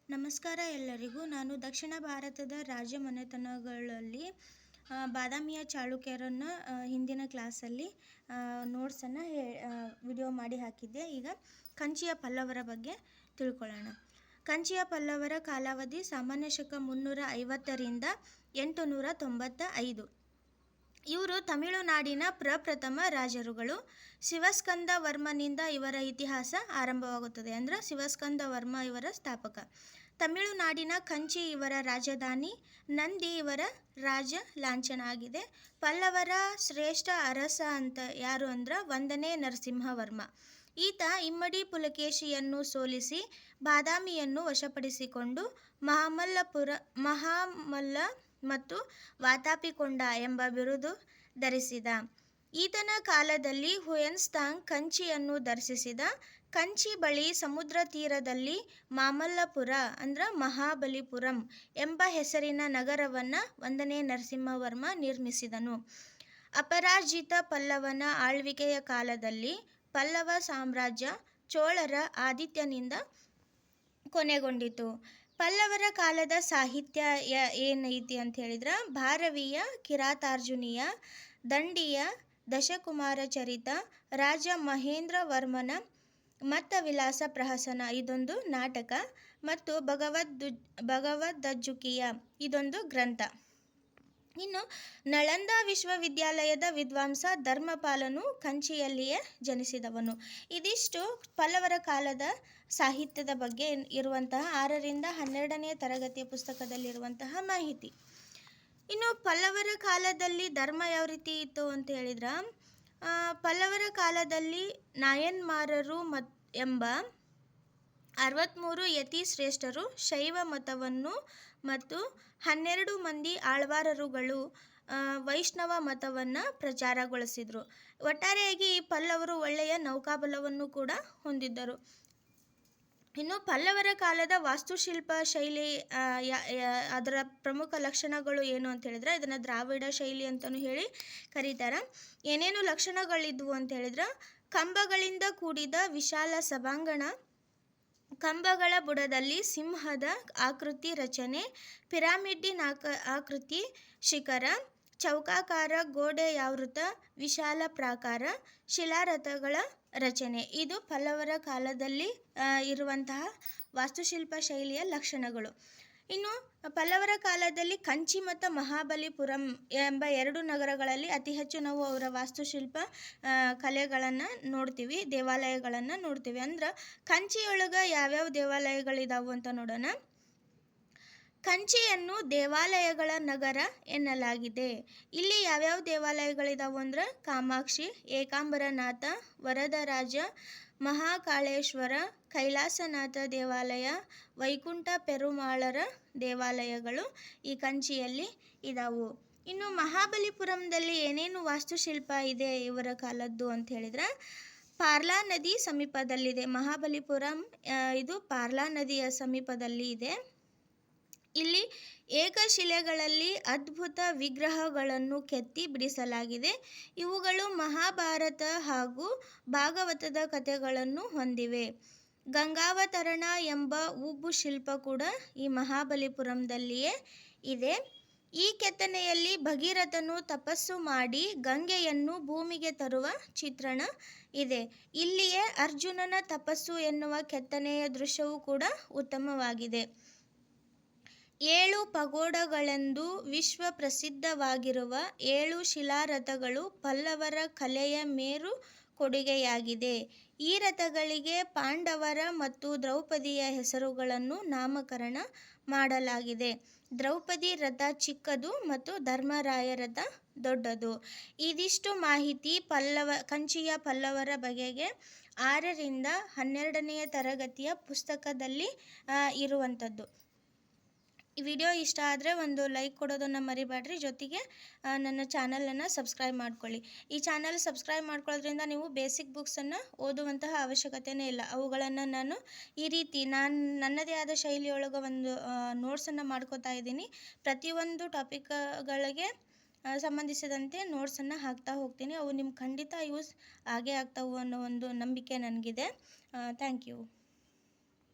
ನಮಸ್ಕಾರ ಎಲ್ಲರಿಗೂ. ನಾನು ದಕ್ಷಿಣ ಭಾರತದ ರಾಜ್ಯ ಮನೆತನಗಳಲ್ಲಿ ಬಾದಾಮಿಯ ಚಾಳುಕ್ಯರನ್ನು ಹಿಂದಿನ ಕ್ಲಾಸಲ್ಲಿ ನೋಟ್ಸನ್ನು ವಿಡಿಯೋ ಮಾಡಿ ಹಾಕಿದ್ದೆ. ಈಗ ಕಂಚಿಯ ಪಲ್ಲವರ ಬಗ್ಗೆ ತಿಳ್ಕೊಳ್ಳೋಣ. ಕಂಚಿಯ ಪಲ್ಲವರ ಕಾಲಾವಧಿ ಸಾಮಾನ್ಯ ಶಕ 350ರಿಂದ 895. ಇವರು ತಮಿಳುನಾಡಿನ ಪ್ರಪ್ರಥಮ ರಾಜರುಗಳು. ಶಿವಸ್ಕಂದ ವರ್ಮನಿಂದ ಇವರ ಇತಿಹಾಸ ಆರಂಭವಾಗುತ್ತದೆ. ಅಂದರೆ ಶಿವಸ್ಕಂದ ವರ್ಮ ಇವರ ಸ್ಥಾಪಕ. ತಮಿಳುನಾಡಿನ ಕಂಚಿ ಇವರ ರಾಜಧಾನಿ. ನಂದಿ ಇವರ ರಾಜ ಲಾಂಛನ ಆಗಿದೆ. ಪಲ್ಲವರ ಶ್ರೇಷ್ಠ ಅರಸ ಅಂತ ಯಾರು ಅಂದ್ರೆ 1ನೇ ನರಸಿಂಹವರ್ಮ. ಈತ ಇಮ್ಮಡಿ ಪುಲಕೇಶಿಯನ್ನು ಸೋಲಿಸಿ ಬಾದಾಮಿಯನ್ನು ವಶಪಡಿಸಿಕೊಂಡು ಮಹಾಮಲ್ಲ ಮತ್ತು ವಾತಾಪಿಕೊಂಡ ಎಂಬ ಬಿರುದು ಧರಿಸಿದ. ಈತನ ಕಾಲದಲ್ಲಿ ಹುಯೆನ್ಸಾಂಗ್ ಕಂಚಿಯನ್ನು ದರ್ಶಿಸಿದ. ಕಂಚಿ ಬಳಿ ಸಮುದ್ರ ತೀರದಲ್ಲಿ ಮಾಮಲ್ಲಪುರ ಅಂದ್ರೆ ಮಹಾಬಲಿಪುರಂ ಎಂಬ ಹೆಸರಿನ ನಗರವನ್ನು 1ನೇ ನರಸಿಂಹವರ್ಮ ನಿರ್ಮಿಸಿದನು. ಅಪರಾಜಿತ ಪಲ್ಲವನ ಆಳ್ವಿಕೆಯ ಕಾಲದಲ್ಲಿ ಪಲ್ಲವ ಸಾಮ್ರಾಜ್ಯ ಚೋಳರ ಆದಿತ್ಯನಿಂದ ಕೊನೆಗೊಂಡಿತು. ಪಲ್ಲವರ ಕಾಲದ ಸಾಹಿತ್ಯ ಏನೈತಿ ಅಂತ ಹೇಳಿದ್ರೆ ಭಾರವಿಯ, ಕಿರಾತಾರ್ಜುನೀಯ, ದಂಡಿಯ, ದಶಕುಮಾರ ಚರಿತ, ರಾಜ ಮಹೇಂದ್ರ ವರ್ಮನ ಮತ್ತವಿಲಾಸ ಪ್ರಹಸನ ಇದೊಂದು ನಾಟಕ ಮತ್ತು ಭಗವದ್ದಜ್ಜುಕೀಯ ಇದೊಂದು ಗ್ರಂಥ. ಇನ್ನು ನಳಂದ ವಿಶ್ವವಿದ್ಯಾಲಯದ ವಿದ್ವಾಂಸ ಧರ್ಮಪಾಲನು ಕಂಚಿಯಲ್ಲಿಯೇ ಜನಿಸಿದವನು. ಇದಿಷ್ಟು ಪಲ್ಲವರ ಕಾಲದ ಸಾಹಿತ್ಯದ ಬಗ್ಗೆ ಇರುವಂತಹ 6ರಿಂದ 12ನೇ ತರಗತಿಯ ಪುಸ್ತಕದಲ್ಲಿರುವಂತಹ ಮಾಹಿತಿ. ಇನ್ನು ಪಲ್ಲವರ ಕಾಲದಲ್ಲಿ ಧರ್ಮ ಯಾವ ರೀತಿ ಇತ್ತು ಅಂತ ಹೇಳಿದ್ರೆ, ಪಲ್ಲವರ ಕಾಲದಲ್ಲಿ ನಾಯನ್ಮಾರರು ಎಂಬ 63 ಯತಿ ಶ್ರೇಷ್ಠರು ಶೈವ ಮತವನ್ನು ಮತ್ತು 12 ಮಂದಿ ಆಳ್ವಾರರುಗಳು ವೈಷ್ಣವ ಮತವನ್ನು ಪ್ರಚಾರಗೊಳಿಸಿದರು. ಒಟ್ಟಾರೆಯಾಗಿ ಈ ಪಲ್ಲವರು ಒಳ್ಳೆಯ ನೌಕಾಬಲವನ್ನು ಕೂಡ ಹೊಂದಿದ್ದರು. ಇನ್ನು ಪಲ್ಲವರ ಕಾಲದ ವಾಸ್ತುಶಿಲ್ಪ ಶೈಲಿ ಅದರ ಪ್ರಮುಖ ಲಕ್ಷಣಗಳು ಏನು ಅಂತ ಹೇಳಿದ್ರೆ, ಇದನ್ನು ದ್ರಾವಿಡ ಶೈಲಿ ಅಂತಲೂ ಹೇಳಿ ಕರೀತಾರೆ. ಏನೇನು ಲಕ್ಷಣಗಳಿದ್ವು ಅಂತ ಹೇಳಿದ್ರೆ, ಕಂಬಗಳಿಂದ ಕೂಡಿದ ವಿಶಾಲ ಸಭಾಂಗಣ, ಕಂಬಗಳ ಬುಡದಲ್ಲಿ ಸಿಂಹದ ಆಕೃತಿ ರಚನೆ, ಪಿರಾಮಿಡ್ಡಿನ ಆಕೃತಿ ಶಿಖರ, ಚೌಕಾಕಾರ ಗೋಡೆಯಾವೃತ ವಿಶಾಲ ಪ್ರಾಕಾರ, ಶಿಲಾರಥಗಳ ರಚನೆ ಇದು ಪಲ್ಲವರ ಕಾಲದಲ್ಲಿ ಇರುವಂತಹ ವಾಸ್ತುಶಿಲ್ಪ ಶೈಲಿಯ ಲಕ್ಷಣಗಳು. ಇನ್ನು ಪಲ್ಲವರ ಕಾಲದಲ್ಲಿ ಕಂಚಿ ಮತ್ತು ಮಹಾಬಲಿಪುರಂ ಎಂಬ 2 ನಗರಗಳಲ್ಲಿ ಅತಿ ಹೆಚ್ಚು ನಾವು ಅವರ ವಾಸ್ತುಶಿಲ್ಪ ಕಲೆಗಳನ್ನು ನೋಡ್ತೀವಿ, ದೇವಾಲಯಗಳನ್ನು ನೋಡ್ತೀವಿ. ಅಂದ್ರೆ ಕಂಚಿಯೊಳಗೆ ಯಾವ್ಯಾವ ದೇವಾಲಯಗಳಿದಾವು ಅಂತ ನೋಡೋಣ. ಕಂಚಿಯನ್ನು ದೇವಾಲಯಗಳ ನಗರ ಎನ್ನಲಾಗಿದೆ. ಇಲ್ಲಿ ಯಾವ್ಯಾವ ದೇವಾಲಯಗಳಿದಾವು ಅಂದ್ರೆ ಕಾಮಾಕ್ಷಿ, ಏಕಾಂಬರನಾಥ, ವರದರಾಜ, ಮಹಾಕಾಳೇಶ್ವರ, ಕೈಲಾಸನಾಥ ದೇವಾಲಯ, ವೈಕುಂಠ ಪೆರುಮಾಳರ ದೇವಾಲಯಗಳು ಈ ಕಂಚಿಯಲ್ಲಿ ಇದಾವು. ಇನ್ನು ಮಹಾಬಲಿಪುರಂದಲ್ಲಿ ಏನೇನು ವಾಸ್ತುಶಿಲ್ಪ ಇದೆ ಇವರ ಕಾಲದ್ದು ಅಂತ ಹೇಳಿದ್ರೆ, ಪಾರ್ಲಾ ನದಿ ಸಮೀಪದಲ್ಲಿದೆ. ಮಹಾಬಲಿಪುರಂ ಇದು ಪಾರ್ಲಾ ನದಿಯ ಸಮೀಪದಲ್ಲಿ ಇದೆ. ಇಲ್ಲಿ ಏಕಶಿಲೆಗಳಲ್ಲಿ ಅದ್ಭುತ ವಿಗ್ರಹಗಳನ್ನು ಕೆತ್ತಿ ಬಿಡಿಸಲಾಗಿದೆ. ಇವುಗಳು ಮಹಾಭಾರತ ಹಾಗೂ ಭಾಗವತದ ಕಥೆಗಳನ್ನು ಹೊಂದಿವೆ. ಗಂಗಾವತರಣ ಎಂಬ ಉಬ್ಬು ಶಿಲ್ಪ ಕೂಡ ಈ ಮಹಾಬಲಿಪುರಂದಲ್ಲಿಯೇ ಇದೆ. ಈ ಕೆತ್ತನೆಯಲ್ಲಿ ಭಗೀರಥನು ತಪಸ್ಸು ಮಾಡಿ ಗಂಗೆಯನ್ನು ಭೂಮಿಗೆ ತರುವ ಚಿತ್ರಣ ಇದೆ. ಇಲ್ಲಿಯೇ ಅರ್ಜುನನ ತಪಸ್ಸು ಎನ್ನುವ ಕೆತ್ತನೆಯ ದೃಶ್ಯವೂ ಕೂಡ ಉತ್ತಮವಾಗಿದೆ. 7 ಪಗೋಡಗಳೆಂದು ವಿಶ್ವ ಪ್ರಸಿದ್ಧವಾಗಿರುವ 7 ಶಿಲಾರಥಗಳು ಪಲ್ಲವರ ಕಲೆಯ ಮೇರು ಕೊಡುಗೆಯಾಗಿದೆ. ಈ ರಥಗಳಿಗೆ ಪಾಂಡವರ ಮತ್ತು ದ್ರೌಪದಿಯ ಹೆಸರುಗಳನ್ನು ನಾಮಕರಣ ಮಾಡಲಾಗಿದೆ. ದ್ರೌಪದಿ ರಥ ಚಿಕ್ಕದು ಮತ್ತು ಧರ್ಮರಾಯ ರಥ ದೊಡ್ಡದು. ಇದಿಷ್ಟು ಮಾಹಿತಿ ಕಂಚಿಯ ಪಲ್ಲವರ ಬಗೆಗೆ 6ರಿಂದ 12ನೇ ತರಗತಿಯ ಪುಸ್ತಕದಲ್ಲಿ ಇರುವಂಥದ್ದು. ಈ ವಿಡಿಯೋ ಇಷ್ಟ ಆದರೆ ಒಂದು ಲೈಕ್ ಕೊಡೋದನ್ನು ಮರಿಬೇಡ್ರಿ. ಜೊತೆಗೆ ನನ್ನ ಚಾನಲನ್ನು ಸಬ್ಸ್ಕ್ರೈಬ್ ಮಾಡ್ಕೊಳ್ಳಿ. ಈ ಚಾನಲ್ ಸಬ್ಸ್ಕ್ರೈಬ್ ಮಾಡ್ಕೊಳ್ಳೋದ್ರಿಂದ ನೀವು ಬೇಸಿಕ್ ಬುಕ್ಸನ್ನು ಓದುವಂತಹ ಅವಶ್ಯಕತೆಯೇ ಇಲ್ಲ. ಅವುಗಳನ್ನು ನಾನು ಈ ರೀತಿ ನನ್ನದೇ ಆದ ಶೈಲಿಯೊಳಗೆ ಒಂದು ನೋಟ್ಸನ್ನು ಮಾಡ್ಕೋತಾ ಇದ್ದೀನಿ. ಪ್ರತಿಯೊಂದು ಟಾಪಿಕ್ಗಳಿಗೆ ಸಂಬಂಧಿಸಿದಂತೆ ನೋಟ್ಸನ್ನು ಹಾಕ್ತಾ ಹೋಗ್ತೀನಿ. ಅವು ನಿಮ್ಗೆ ಖಂಡಿತ ಯೂಸ್ ಆಗೇ ಆಗ್ತಾವೆ ಅನ್ನೋ ಒಂದು ನಂಬಿಕೆ ನನಗಿದೆ. Thank you.